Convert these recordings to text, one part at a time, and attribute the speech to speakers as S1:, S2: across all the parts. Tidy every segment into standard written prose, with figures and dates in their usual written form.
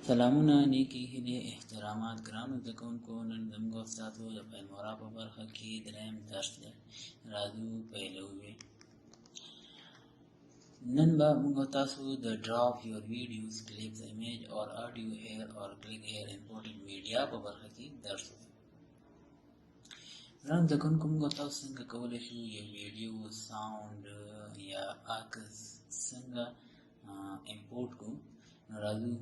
S1: سلامونه نیکې هیلې احترامات ګرانو زده کوونکو، نن زموږ ستاسو د پیل مورا په برخه کې دریم درس دی. راځو پیلوو. نن به موږ تاسو د ډراپ یور ویډیوز کلیپس ایمیج اور آډیو هیر اور کلیک هیر امپورټډ میډیا په برخه کې درس وکړو. ګرانو زده کوونکو، موږ تاسو څنګه کولی شو یو ویډیو ساوند یا عکس څنګه امپورټ کړو. نو راځو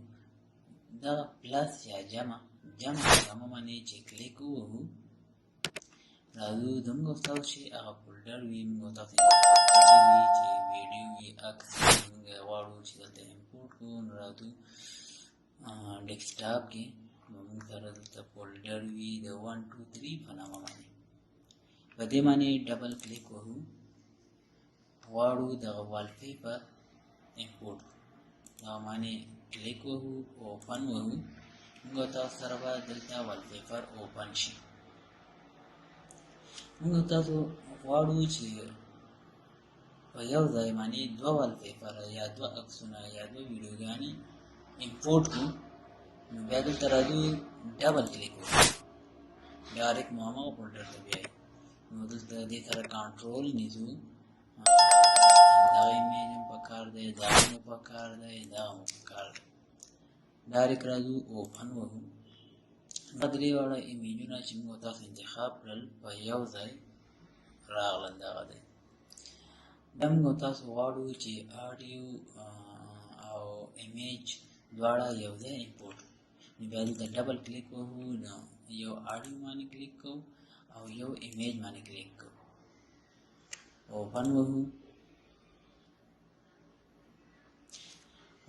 S1: دا پلس یا جمع باندې چې کلیک ووهو، راځو زموږ ستاسو چې هغه فولډر وي موږ تاسو وي چې ویډیو وي عکس موږ غواړو چې دلته امپورټ کړو. نو راځو ډیسکټاپ کې موږ سره دلته فولډر وي د 1 2 3 په نامه باندې، په دې باندې ډبل کلیک ووهو، غواړو دغه والپیپر امپورټ دا باندې کلیک وهو، اوپن وهو، موږ تاسو سره به دلته والپیپر اوپن شي. موږ تاسو غواړو چې په یو ځای باندې دوه والپیپر یا دوه عکسونه یا دوه ویډیوګانې امپورټ کړو. نو بیا دلته راځو ډبل کلیک وکړو، ډایرکټ مو هماغه فولډر ته بیایي. نو دلته دې سره کنټرول نیسو، دغه ایمیج هم پکار دی، دغه هم پکار دی، دغه هم پکار دی. ډایرکټ راځو اوپن وهو، دا درې واړه ایمیجونه چې موږ تاسو انتخاب کړل په یو ځای راغلل. دغه دی دا موږ تاسو غواړو چې آډیو او ایمیج دواړه یو ځای امپورټ کړو. نو بیا دلته ډبل کلیک وهو، نو یو آډیو باندې کلیک کوو او یو ایمیج باندې کلیک کوو، اوپن وهو.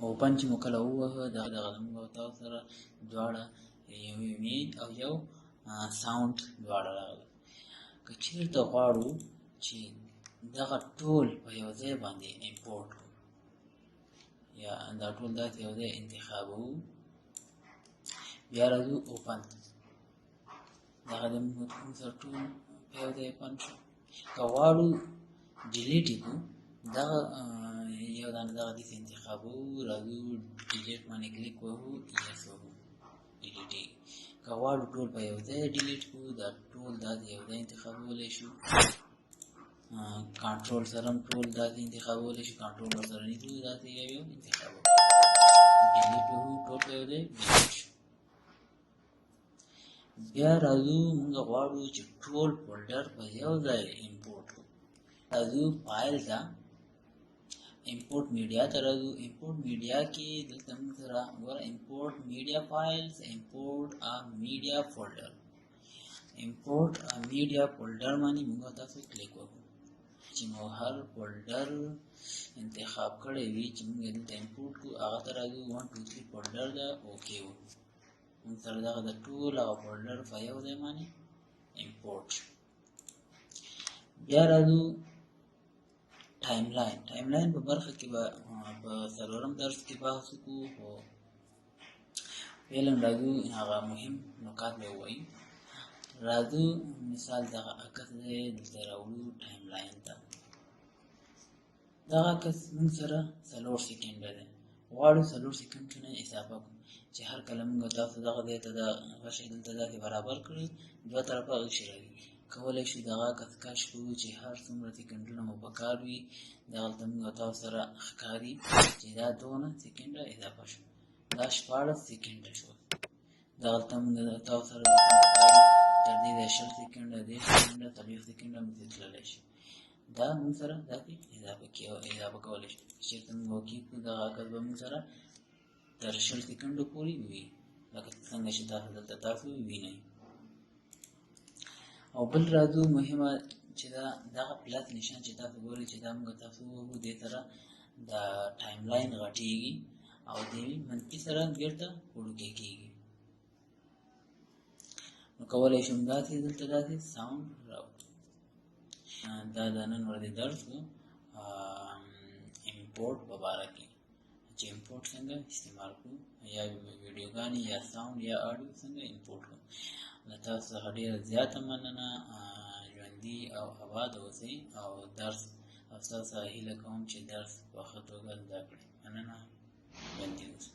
S1: اوپن چې مو کله ووهه، دغه زموږ تاسو سره دواړه یو ایمیج او یو ساوند دواړه راغلل. که چېرته غواړو چې دغه ټول په یو ځای باندې امپورټ کړو یا دا ټول داسې یو ځای انتخابوو، بیا راځو اوپن، دغه زموږ سره ټول په یو ځای اوپن شو. که غواړو ډیلیټ یې کړو، دغه یو دانه دغه داسې انتخابوو، راځو ډیلیټ باندې کلیک وهو، یس وهو، ډیلیټ یې. که غواړو ټول په یو ځای ډیلیټ کړو، دا ټول داسې یو ځای انتخابولی شو. کنټرول سره هم ټول داسې انتخابولی شو، کنټرول ورسره نیسو، داسې یو انتخابوو، ډیلیټ وهو، ټول په یو ځای ډیلیټ شو. بیا راځو موږ غواړو چې ټول فولډر په یو ځای امپورټ کړو. راځو فایل ته، امپورټ میډیا ته راځو. امپورټ میډیا کې دلته موږ سره ګوره امپورټ میډیا فایلز، امپورټ ا میډیا فولډر. امپورټ ا میډیا فولډر باندې موږ تاسو کلیک وکړو چې مو هر فولډر انتخاب کړی وي چې موږ دلته امپورټ کړو، هغه ته راځو 1 2 3 فولډر ده، اوکې وکړو. موږ سره دغه د ټول هغه فولډر په یو ځای باندې امپورټ شو. بیا راځو ټایم لاین په برخه کې به په څلورم درس کې بحث وکړو، خو فعلا راځو هغه مهم نکات به ووایو. راځو مثال دغه عکس دی، دلته راوړو ټایم لاین ته. دغه عکس موږ سره 4 سیکنډه دی، غواړو 4 سیکنډ نه اضافه کړو چې هر کله موږ تاسو دغه ځای ته دغه شی دلته داسې برابر کړو، دوه طرفه غشي راوي. کولی شو دغه عکس کش کړو چې هر څومره سیکنډونه مو پکار وي دغلته موږ تاسو سره ښکاري چې دا 2 سیکنډه اضافه شو، دا 14 سیکنډه شو. دغلته موږ تاسو سره تر دې 20 سیکنډه 30 سیکنډه 40 سیکنډه موږ تللی شي. دا موږ سره داسې اضافه کولی شو. چېرته موږ اوکې کړو، دغه عکس به موږ سره تر 20 سیکنډو پورې وي، لکه څنګه چې تاسو دلته تاسو وینئ. او بل راځو مهمه چې دغه پلس نشان چې تاسو ګورئ چې دا موږ تاسو ووهو، دې سره د ټایم لاین غټېږي او دې منفي سره بېرته وړوکی کېږي. نو کولی شم داسې دلته داسې ساوند راوړو. دا د نن ورځې درس و امپورټ په باره کې، چې امپورټ څنګه استعمال کړو، یا ویډیوګانې یا ساوند یا آډیو څنګه امپورټ کړو. له تاسو څخه ډېره زیاته مننه، ژوندي او آباد اوسئ، او درس او ستاسو څخه هیله کوم چې درس په ښه توګه زده کړئ. مننه، ژوندي اوسئ.